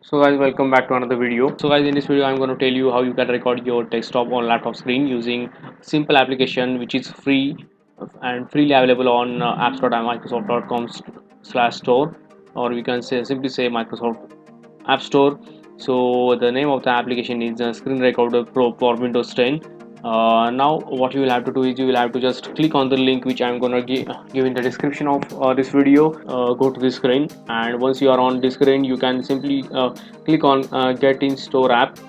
So guys, welcome back to another video. So guys, in this video I'm going to tell you how you can record your desktop or laptop screen using simple application which is free and freely available on apps.microsoft.com/store, or we can simply say Microsoft App Store. So the name of the application is Screen Recorder Pro for Windows 10. Now what you will have to do is you will have to just click on the link which I'm gonna give in the description of this video. Go to this screen, and once you are on this screen you can simply click on Get in Store app,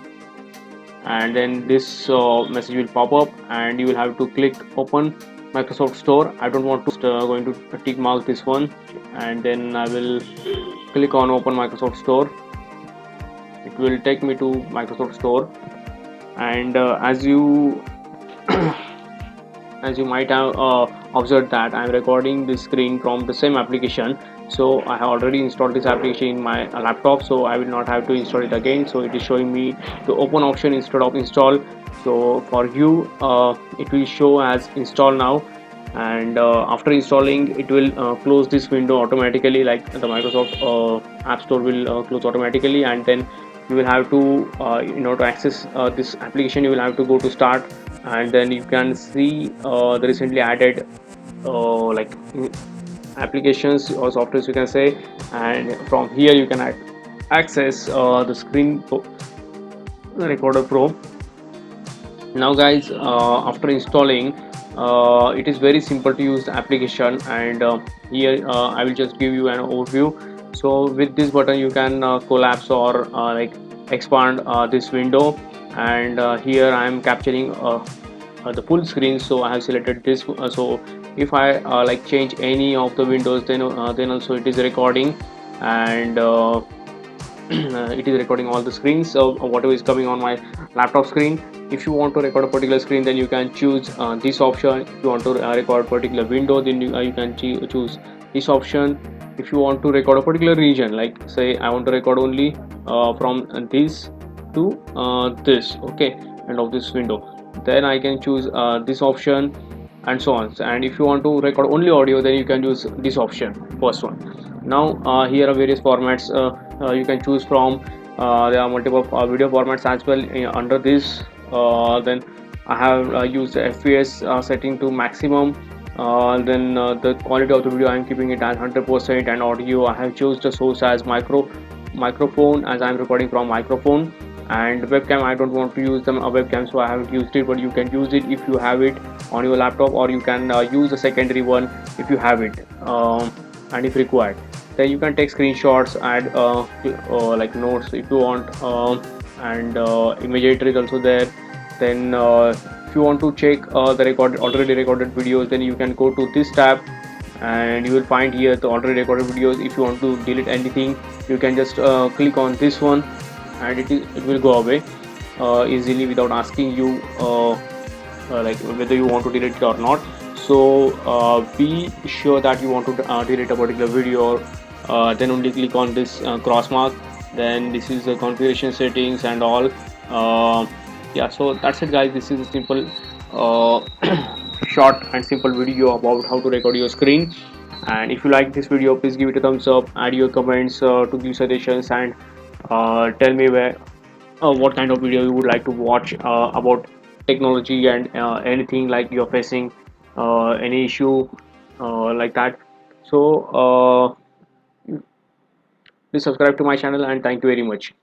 and then this message will pop up and you will have to click Open Microsoft Store. I don't want to going to tick mark this one, and then I will click on Open Microsoft Store. It will take me to Microsoft Store, and as you might have observed that I'm recording this screen from the same application. So I have already installed this application in my laptop, so I will not have to install it again. So it is showing me the open option instead of install. So for you it will show as install now, and after installing it will close this window automatically, like the Microsoft App Store will close automatically. And then you will have to to access this application, you will have to go to start, and then you can see the recently added like applications or softwares you can say, and from here you can access the Screen Recorder Pro. Now guys, after installing, it is very simple to use the application, and here I will just give you an overview. So with this button you can collapse or like expand this window, and here I am capturing the full screen, so I have selected this. So if I like change any of the windows, then also it is recording, and it is recording all the screens, so whatever is coming on my laptop screen. If you want to record a particular screen, then you can choose this option. If you want to record a particular window, then you can choose this option. If you want to record a particular region, like say I want to record only from this to this, okay, end of this window, then I can choose this option, and so on. And if you want to record only audio, then you can use this option, first one. Now here are various formats you can choose from. There are multiple video formats as well under this. Then I have used the FPS setting to maximum. Then the quality of the video I am keeping it as 100%, and audio I have chosen the source as microphone, as I am recording from microphone. And webcam, I don't want to use them a webcam, so I haven't used it, but you can use it if you have it on your laptop, or you can use a secondary one if you have it, and if required, then you can take screenshots, add like notes if you want, and imagery is also there. Then if you want to check the already recorded videos, then you can go to this tab, and you will find here the already recorded videos. If you want to delete anything, you can just click on this one, and it will go away easily without asking you like whether you want to delete it or not. So be sure that you want to delete a particular video, then only click on this cross mark. Then this is the configuration settings and all. Yeah, so that's it guys. This is a simple short and simple video about how to record your screen. And if you like this video, please give it a thumbs up, add your comments to give suggestions, and tell me where what kind of video you would like to watch about technology, and anything like you're facing any issue like that. So please subscribe to my channel, and thank you very much.